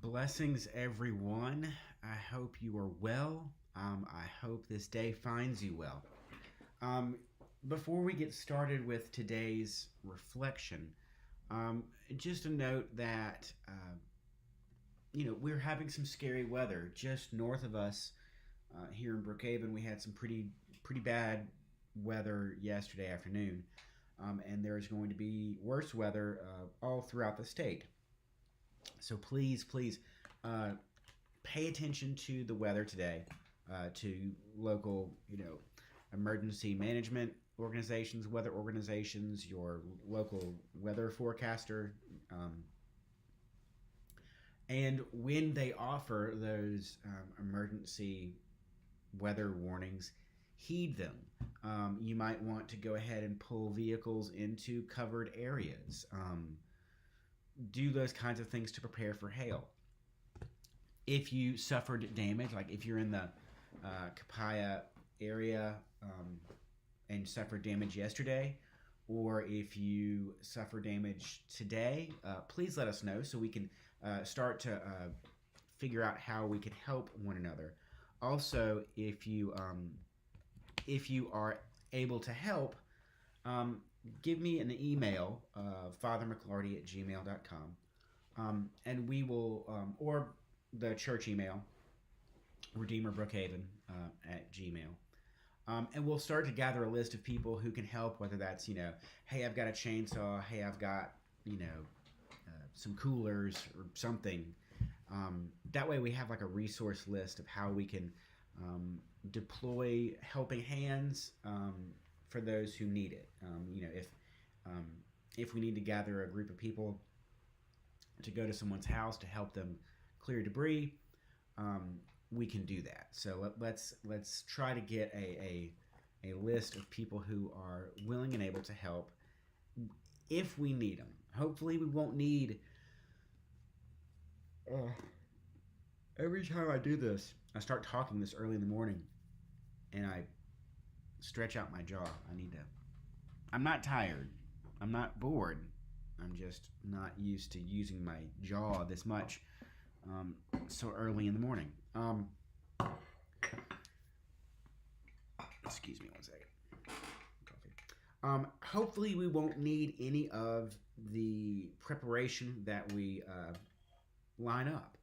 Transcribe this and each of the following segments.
Blessings, everyone. I hope you are well. I hope this day finds you well. Um, Before we get started with today's reflection, just a note that we're having some scary weather just north of us here in Brookhaven. We had some pretty bad weather yesterday afternoon, and there's going to be worse weather all throughout the state. So please, uh, pay attention to the weather today, to local, emergency management organizations, weather organizations, your local weather forecaster, and when they offer those emergency weather warnings, heed them. You might want to go ahead and pull vehicles into covered areas. Do those kinds of things to prepare for hail. If you suffered damage, like if you're in the Kapaya area and suffered damage yesterday, or if you suffer damage today, please let us know so we can start to figure out how we can help one another. Also, if you are able to help, give me an email, fathermcclarty@gmail.com, and we will, or the church email, Redeemer Brookhaven at Gmail. And we'll start to gather a list of people who can help, whether that's, hey, I've got a chainsaw, hey, I've got, some coolers or something. That way we have like a resource list of how we can deploy helping hands for those who need it. If we need to gather a group of people to go to someone's house to help them clear debris, we can do that. So let's try to get a list of people who are willing and able to help if we need them. Hopefully we won't need. Every time I do this, I start talking this early in the morning, and I stretch out my jaw. I'm not tired. I'm not bored. I'm just not used to using my jaw this much so early in the morning. Excuse me one second. Coffee. Hopefully we won't need any of the preparation that we line up.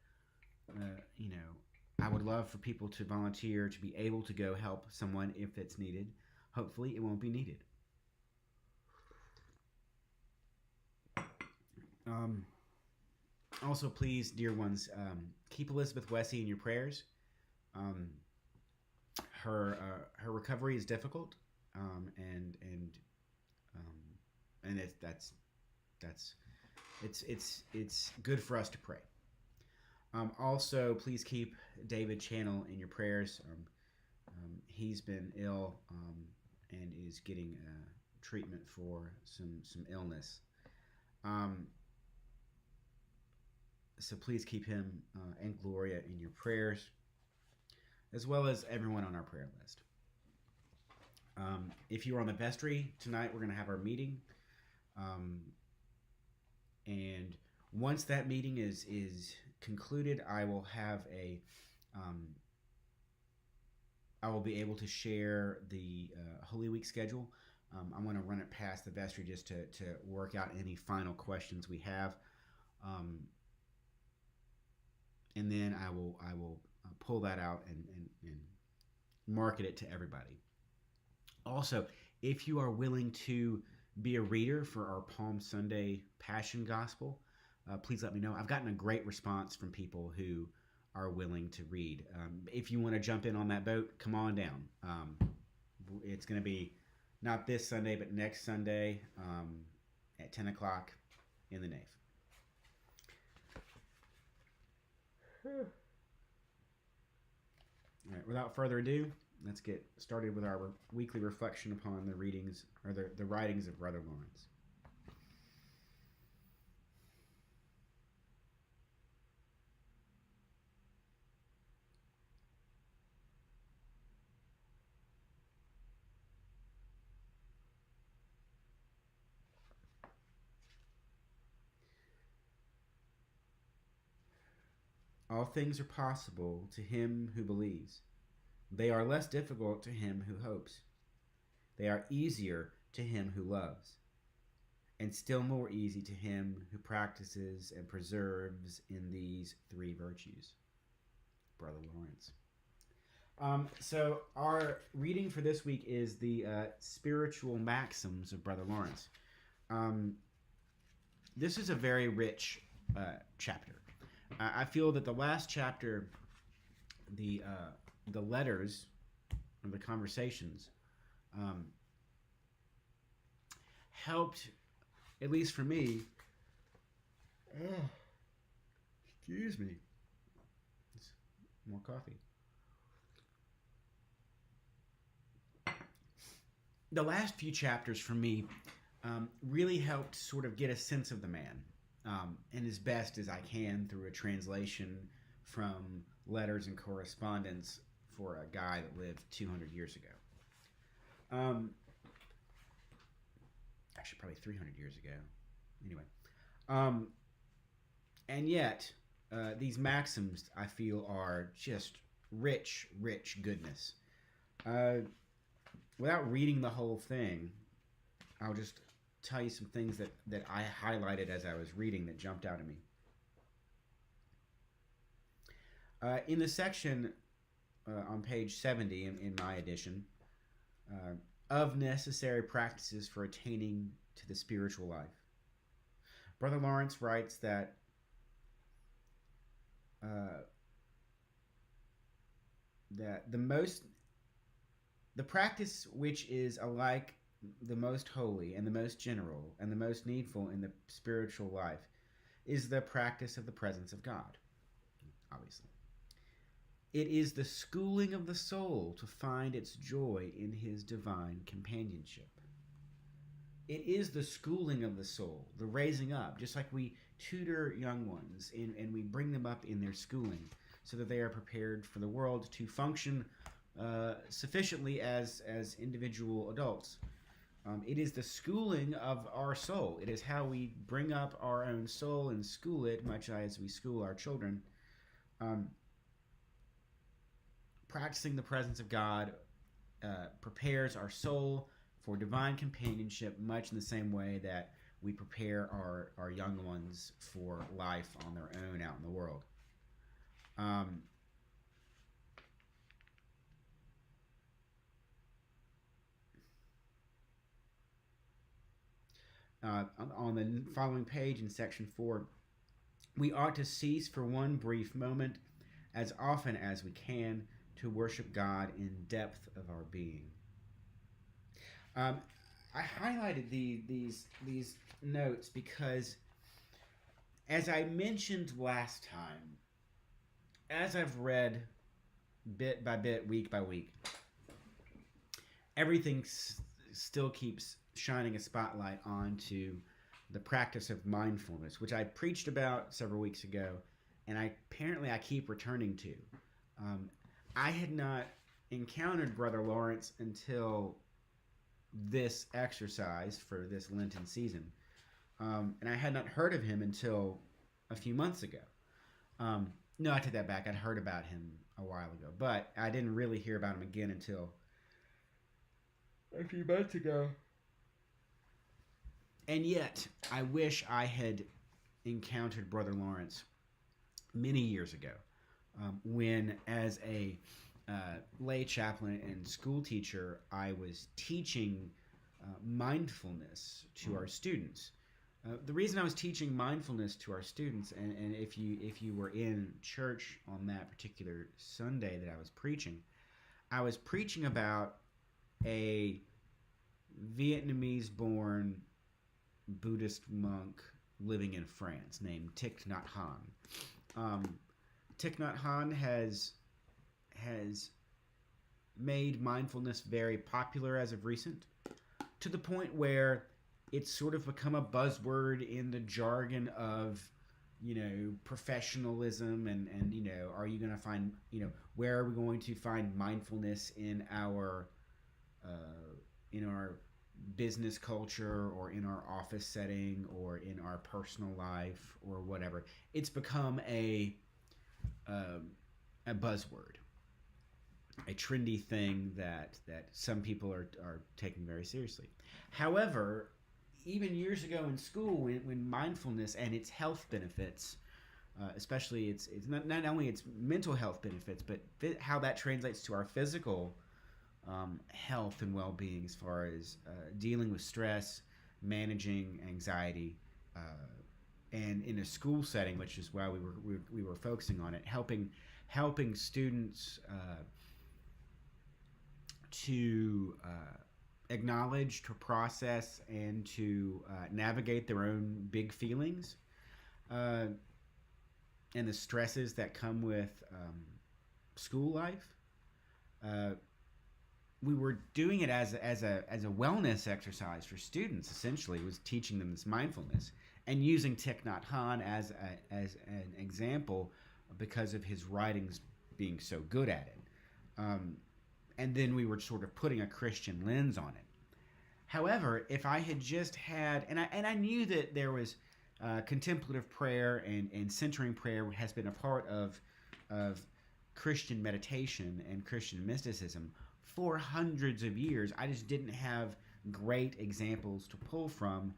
I would love for people to volunteer to be able to go help someone if it's needed. Hopefully it won't be needed. Also, please, dear ones, keep Elizabeth Wessey in your prayers. Her recovery is difficult, and it's good for us to pray. Also, please keep David Channel in your prayers. He's been ill and is getting treatment for some illness. So please keep him and Gloria in your prayers, as well as everyone on our prayer list. If you are on the vestry tonight, we're going to have our meeting. And once that meeting is concluded, I will have I will be able to share the Holy Week schedule. I'm going to run it past the vestry just to work out any final questions we have. And then I will pull that out and market it to everybody. Also, if you are willing to be a reader for our Palm Sunday Passion Gospel, please let me know. I've gotten a great response from people who are willing to read. If you want to jump in on that boat, come on down. It's going to be not this Sunday, but next Sunday at 10 o'clock in the nave. All right, without further ado, let's get started with our weekly reflection upon the readings or the writings of Brother Lawrence. All things are possible to him who believes. They are less difficult to him who hopes. They are easier to him who loves, and still more easy to him who practices and preserves in these three virtues. Brother Lawrence. So our reading for this week is the spiritual maxims of Brother Lawrence. This is a very rich chapter. I feel that the last chapter, the letters, or the conversations, helped, at least for me. Excuse me. More coffee. The last few chapters for me really helped sort of get a sense of the man, and as best as I can through a translation from letters and correspondence for a guy that lived 200 years ago. Actually, probably 300 years ago. Anyway. And yet, these maxims, I feel, are just rich, rich goodness. Without reading the whole thing, I'll just tell you some things that I highlighted as I was reading that jumped out at me. In the section on page 70 in my edition, of necessary practices for attaining to the spiritual life, Brother Lawrence writes that the practice which is alike the most holy and the most general and the most needful in the spiritual life is the practice of the presence of God, obviously. It is the schooling of the soul to find its joy in his divine companionship. It is the schooling of the soul, the raising up, just like we tutor young ones and we bring them up in their schooling so that they are prepared for the world to function sufficiently as individual adults. It is the schooling of our soul. It is how we bring up our own soul and school it, much as we school our children. Practicing the presence of God prepares our soul for divine companionship, much in the same way that we prepare our young ones for life on their own out in the world. On the following page in section 4, we ought to cease for one brief moment, as often as we can, to worship God in depth of our being. I highlighted these notes because, as I mentioned last time, as I've read bit by bit, week by week, everything still keeps shining a spotlight onto the practice of mindfulness, which I preached about several weeks ago, and I keep returning to. I had not encountered Brother Lawrence until this exercise for this Lenten season, and I had not heard of him until a few months ago. No, I take that back. I'd heard about him a while ago, but I didn't really hear about him again until a few months ago. And yet, I wish I had encountered Brother Lawrence many years ago, when, as a lay chaplain and school teacher, I was teaching mindfulness to our students. The reason I was teaching mindfulness to our students, and if you were in church on that particular Sunday that I was preaching about a Vietnamese-born Buddhist monk living in France named Thich Nhat Hanh. Thich Nhat Hanh has made mindfulness very popular as of recent, to the point where it's sort of become a buzzword in the jargon of, professionalism and are you going to find, where are we going to find mindfulness in our business culture or in our office setting or in our personal life or whatever. It's become a a buzzword, a trendy thing that some people are taking very seriously. However, even years ago in school, when mindfulness and its health benefits, especially it's not only its mental health benefits, but how that translates to our physical health and well-being, as far as dealing with stress, managing anxiety, and in a school setting, which is why we were focusing on it, helping students to acknowledge, to process, and to navigate their own big feelings and the stresses that come with school life. We were doing it as a wellness exercise for students. Essentially, it was teaching them this mindfulness and using Thich Nhat Hanh as an example because of his writings being so good at it. And then we were sort of putting a Christian lens on it. However, if I had just had, and I knew that there was contemplative prayer and centering prayer has been a part of Christian meditation and Christian mysticism for hundreds of years. I just didn't have great examples to pull from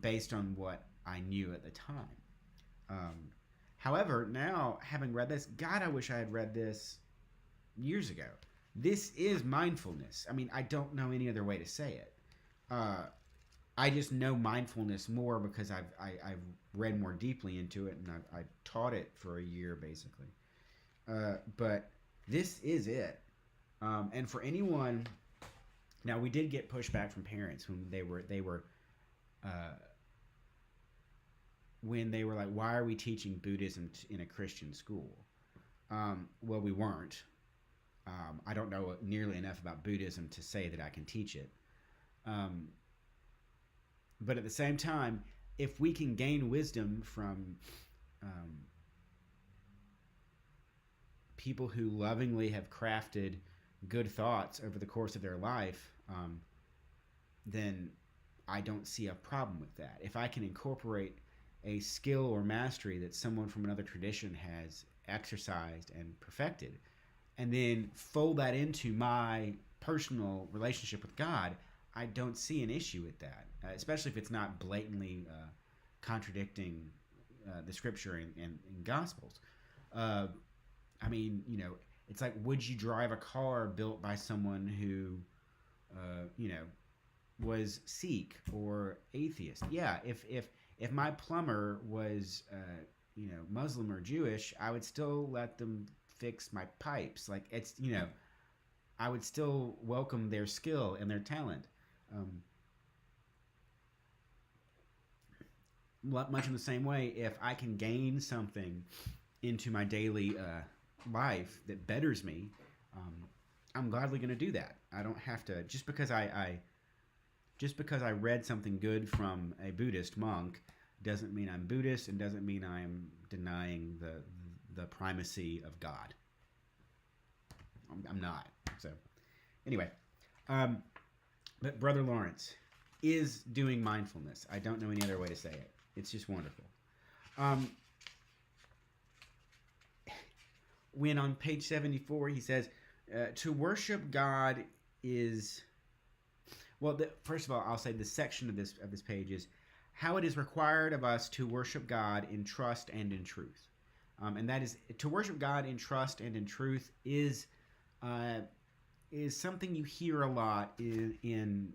based on what I knew at the time. However, now having read this, God, I wish I had read this years ago. This is mindfulness. I mean, I don't know any other way to say it. I just know mindfulness more because I've read more deeply into it, and I taught it for a year basically. But this is it. And for anyone, now we did get pushback from parents when they were like, why are we teaching Buddhism in a Christian school? Well, we weren't. I don't know nearly enough about Buddhism to say that I can teach it. But at the same time, if we can gain wisdom from people who lovingly have crafted good thoughts over the course of their life, then I don't see a problem with that. If I can incorporate a skill or mastery that someone from another tradition has exercised and perfected, and then fold that into my personal relationship with God, I don't see an issue with that, especially if it's not blatantly contradicting the scripture and Gospels. I mean, it's like, would you drive a car built by someone who, was Sikh or atheist? Yeah, if my plumber was, Muslim or Jewish, I would still let them fix my pipes. Like, it's, I would still welcome their skill and their talent. Much in the same way, if I can gain something into my daily life that betters me, I'm gladly going to do that. I don't have to, just because I read something good from a Buddhist monk doesn't mean I'm Buddhist, and doesn't mean I'm denying the primacy of God. I'm not. So anyway, but Brother Lawrence is doing mindfulness. I don't know any other way to say it. It's just wonderful. When on page 74 he says, to worship God is, well, first of all, I'll say the section of this page is how it is required of us to worship God in trust and in truth. And that is, to worship God in trust and in truth is something you hear a lot in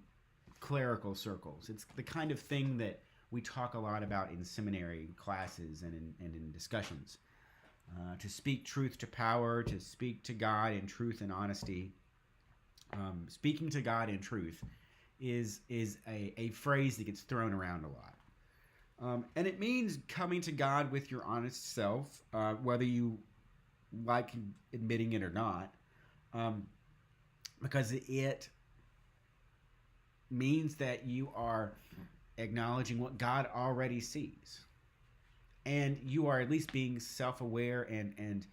clerical circles. It's the kind of thing that we talk a lot about in seminary classes and in discussions. To speak truth to power, to speak to God in truth and honesty. Speaking to God in truth is a phrase that gets thrown around a lot. And it means coming to God with your honest self, whether you like admitting it or not, because it means that you are acknowledging what God already sees. And you are at least being self-aware and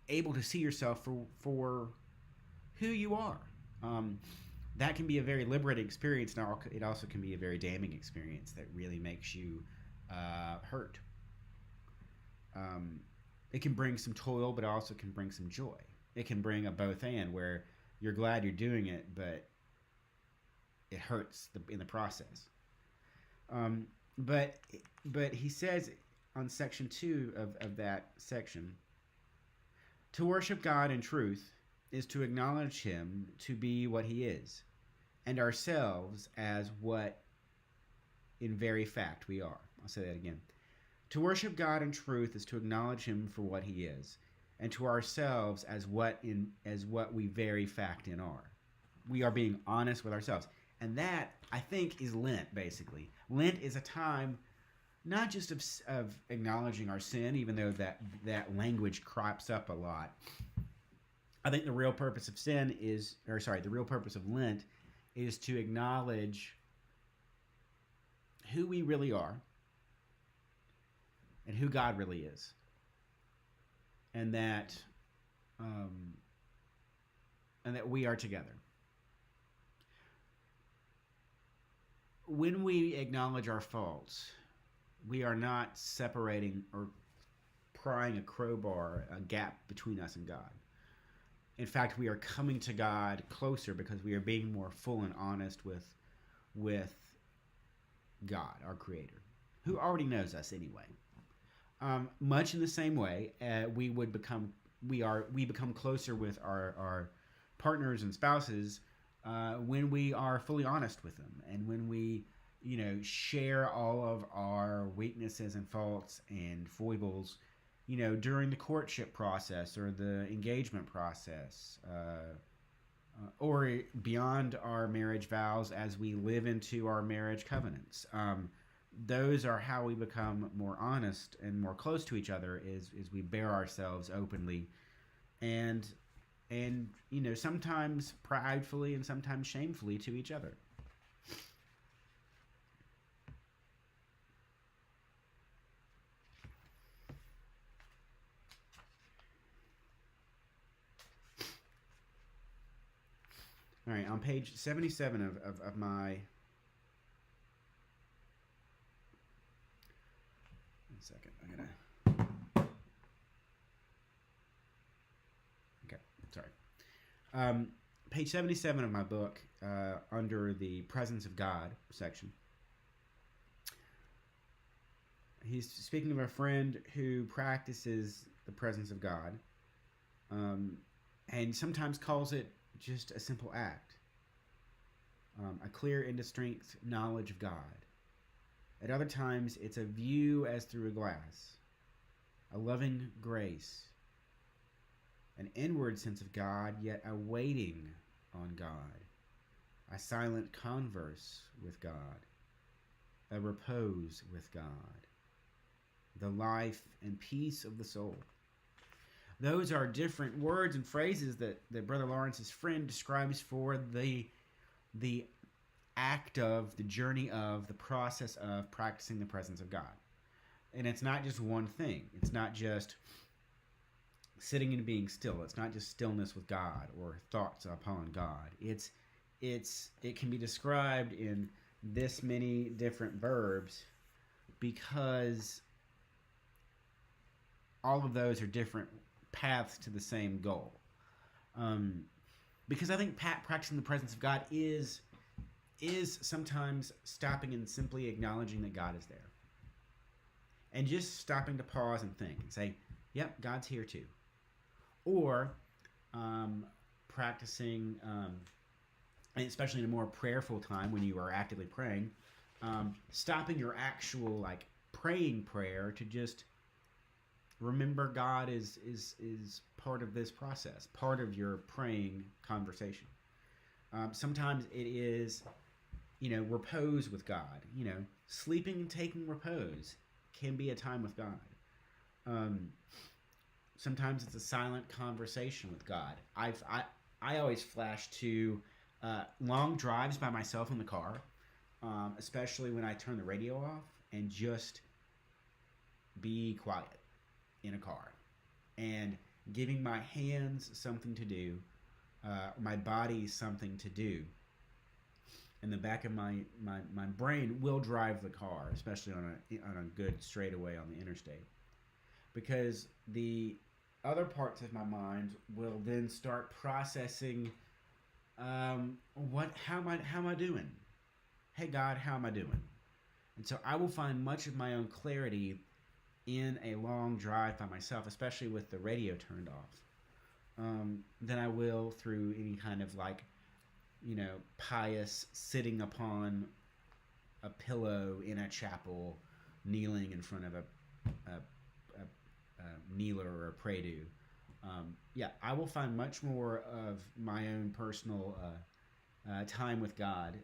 able to see yourself for who you are. That can be a very liberating experience. Now, it also can be a very damning experience that really makes you hurt. it can bring some toil, but also can bring some joy. It can bring a both and, where you're glad you're doing it, but it hurts in the process. But he says on section 2 of that section, to worship God in truth is to acknowledge him to be what he is, and ourselves as what in very fact we are. I'll say that again. To worship God in truth is to acknowledge him for what he is, and to ourselves as what we very fact in are. We are being honest with ourselves. And that, I think, is Lent, basically. Lent is a time not just of acknowledging our sin, even though that language crops up a lot. I think the real purpose of the real purpose of Lent is to acknowledge who we really are and who God really is. And that we are together. When we acknowledge our faults, we are not separating or prying a gap between us and God. In fact, we are coming to God closer because we are being more full and honest with God, our Creator, who already knows us anyway. Much in the same way, we become closer with our partners and spouses when we are fully honest with them, and when we, share all of our weaknesses and faults and foibles, during the courtship process or the engagement process, or beyond our marriage vows as we live into our marriage covenants. Those are how we become more honest and more close to each other, is we bear ourselves openly, and sometimes pridefully and sometimes shamefully to each other. All right, on page 77 of my... One second, Okay, sorry. Page 77 of my book, under the Presence of God section. He's speaking of a friend who practices the presence of God, and sometimes calls it just a simple act, a clear and distinct knowledge of God. At other times, it's a view as through a glass, a loving grace, an inward sense of God, yet a waiting on God, a silent converse with God, a repose with God, the life and peace of the soul. Those are different words and phrases that Brother Lawrence's friend describes for the act of, the journey of, the process of practicing the presence of God. And it's not just one thing. It's not just sitting and being still. It's not just stillness with God or thoughts upon God. It can be described in this many different verbs, because all of those are different paths to the same goal. Because I think practicing the presence of God is sometimes stopping and simply acknowledging that God is there, and just stopping to pause and think and say, yep, God's here too. Or practicing, and especially in a more prayerful time when you are actively praying, stopping your actual praying prayer to just remember God is part of this process, part of your praying conversation. Sometimes it is, repose with God. Sleeping and taking repose can be a time with God. Sometimes it's a silent conversation with God. I always flash to long drives by myself in the car, especially when I turn the radio off and just be quiet in a car, and giving my hands something to do, my body something to do, and the back of my brain will drive the car, especially on a good straightaway on the interstate. because the other parts of my mind will then start processing, how am I doing? Hey God, how am I doing? And so I will find much of my own clarity in a long drive by myself, especially with the radio turned off, than I will through any kind of pious sitting upon a pillow in a chapel, kneeling in front of a kneeler or a pray-do. I will find much more of my own personal time with God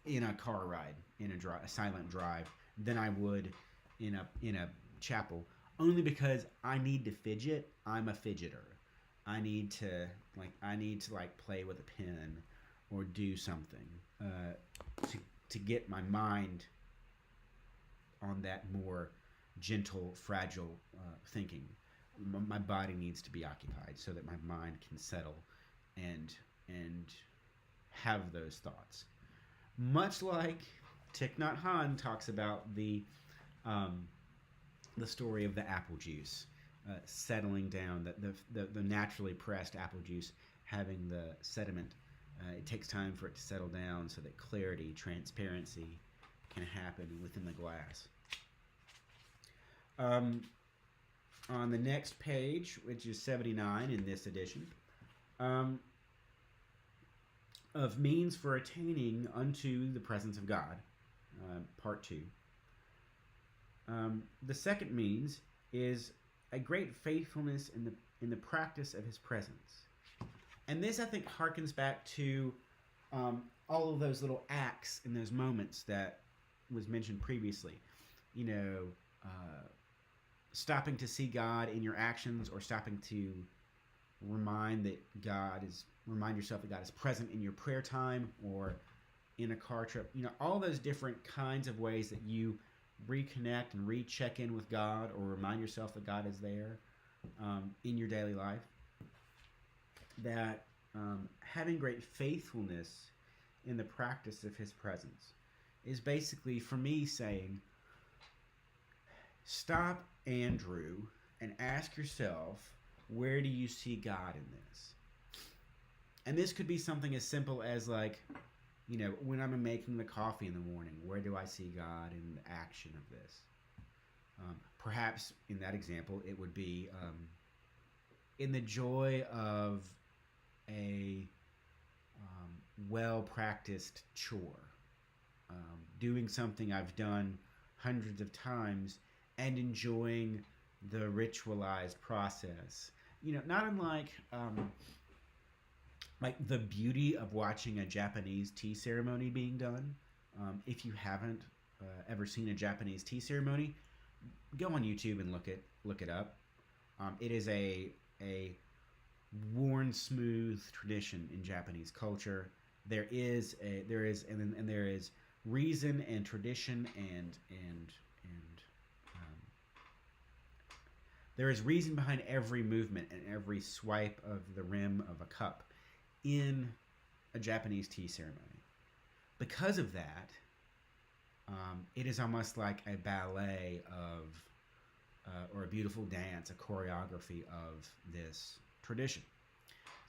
in a car ride, in a silent drive, than I would in a chapel. Only because I need to fidget. I'm a fidgeter. I need to play with a pen or do something to get my mind on that more gentle, fragile thinking. My body needs to be occupied so that my mind can settle and have those thoughts. Much like Thich Nhat Hanh talks about the story of the apple juice settling down, the naturally pressed apple juice having the sediment. It takes time for it to settle down so that clarity, transparency can happen within the glass. On the next page, which is 79 in this edition, of means for attaining unto the presence of God, part 2. The second means is a great faithfulness in the practice of His presence. And this, I think, harkens back to all of those little acts and those moments that was mentioned previously. Stopping to see God in your actions, or stopping to remind yourself that God is present in your prayer time or in a car trip. All those different kinds of ways that you reconnect and recheck in with God, or remind yourself that God is there in your daily life. That having great faithfulness in the practice of His presence is basically, for me, saying, stop, Andrew, and ask yourself, where do you see God in this? And this could be something as simple as when I'm making the coffee in the morning, where do I see God in the action of this? Perhaps in that example, it would be in the joy of a well-practiced chore, doing something I've done hundreds of times and enjoying the ritualized process. Not unlike the beauty of watching a Japanese tea ceremony being done. If you haven't ever seen a Japanese tea ceremony, go on YouTube and look it up. It is a worn smooth tradition in Japanese culture. There is reason and tradition and there is reason behind every movement and every swipe of the rim of a cup in a Japanese tea ceremony. Because of that, it is almost like a ballet or a beautiful dance, a choreography of this tradition.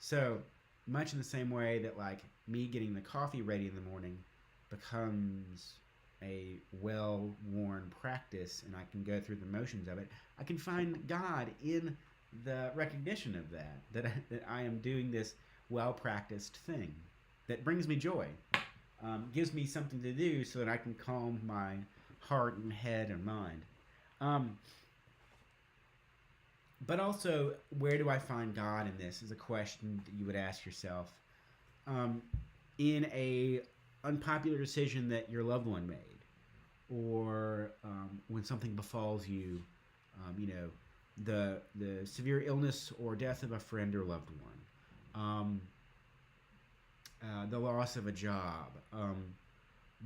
So much in the same way that me getting the coffee ready in the morning becomes a well-worn practice, and I can go through the motions of it, I can find God in the recognition of that I am doing this well-practiced thing that brings me joy, gives me something to do so that I can calm my heart and head and mind. But also, where do I find God in this is a question that you would ask yourself in a unpopular decision that your loved one made, or when something befalls you, the severe illness or death of a friend or loved one, the loss of a job,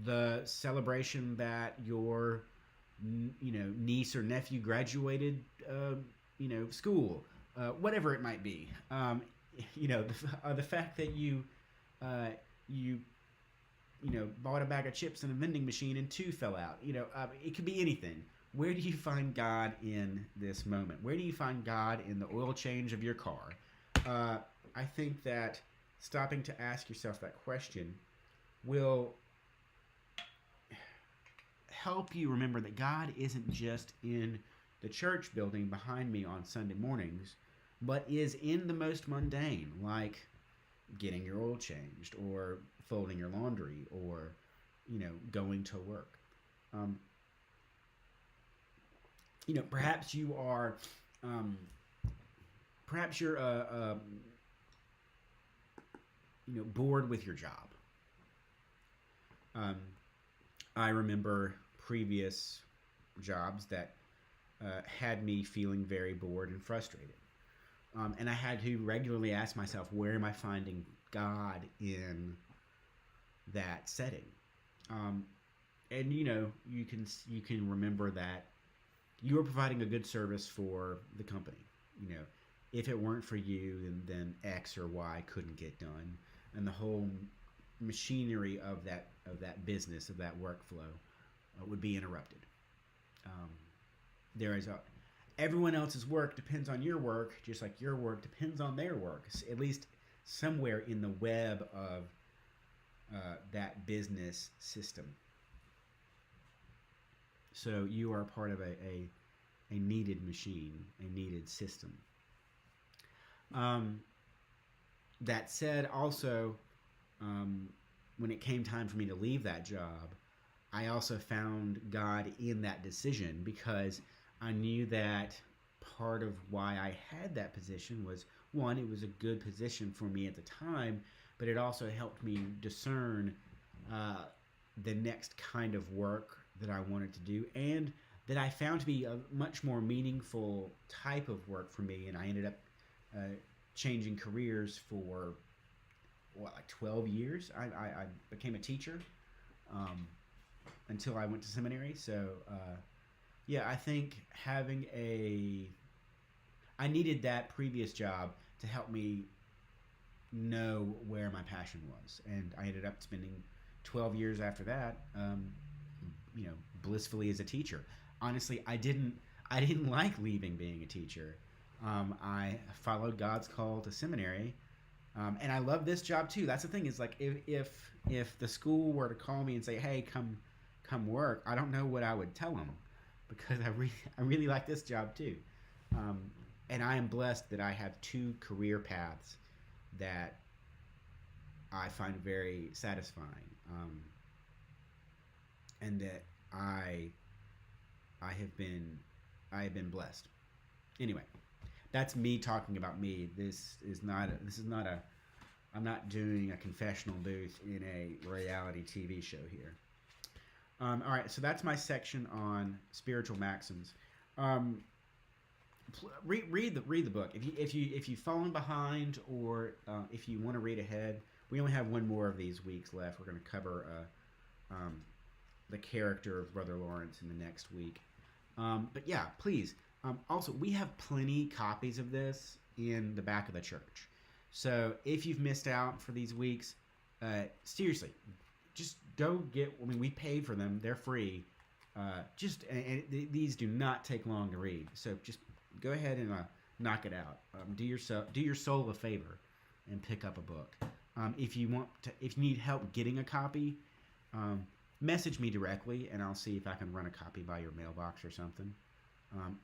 the celebration that your niece or nephew graduated school, whatever it might be, the fact that you bought a bag of chips in a vending machine and 2 fell out. It could be anything. where do you find God in this moment? Where do you find God in the oil change of your car? I think that stopping to ask yourself that question will help you remember that God isn't just in the church building behind me on Sunday mornings, but is in the most mundane, like getting your oil changed or folding your laundry or, going to work. Perhaps you are, perhaps you're, bored with your job. I remember previous jobs that had me feeling very bored and frustrated. And I had to regularly ask myself, where am I finding God in that setting? And you can remember that you are providing a good service for the company. If it weren't for you, then X or Y couldn't get done, and the whole machinery of that business, of that workflow, would be interrupted. Everyone else's work depends on your work, just like your work depends on their work. At least somewhere in the web of that business system. So you are part of a needed machine, a needed system. That said, also, when it came time for me to leave that job, I also found God in that decision, because I knew that part of why I had that position was, one, it was a good position for me at the time, but it also helped me discern the next kind of work that I wanted to do, and that I found to be a much more meaningful type of work for me. And I ended up changing careers for 12 years. I became a teacher until I went to seminary. So I think I needed that previous job to help me know where my passion was, and I ended up spending 12 years after that blissfully as a teacher. Honestly, I didn't like leaving being a teacher. I followed God's call to seminary, and I love this job too. That's the thing, is like, if the school were to call me and say, "Hey, come work," I don't know what I would tell them, because I really like this job too. And I am blessed that I have two career paths that I find very satisfying, and that I have been blessed. Anyway, that's me talking about me. I'm not doing a confessional booth in a reality TV show here. All right, so that's my section on spiritual maxims. Read the book. If you've fallen behind, or if you want to read ahead, we only have one more of these weeks left. We're going to cover the character of Brother Lawrence in the next week. But yeah, please. Also, we have plenty copies of this in the back of the church. So if you've missed out for these weeks, seriously, just go get. I mean, we paid for them; they're free. These do not take long to read. So just go ahead and knock it out. Do your soul a favor, and pick up a book. If you need help getting a copy, message me directly, and I'll see if I can run a copy by your mailbox or something.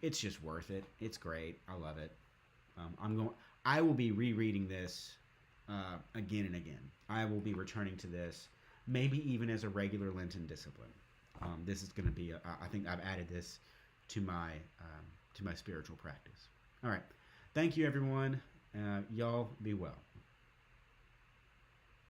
It's just worth it. It's great. I love it. I will be rereading this again and again. I will be returning to this, maybe even as a regular Lenten discipline. This is going to be. I think I've added this to my spiritual practice. All right. Thank you, everyone. Y'all be well.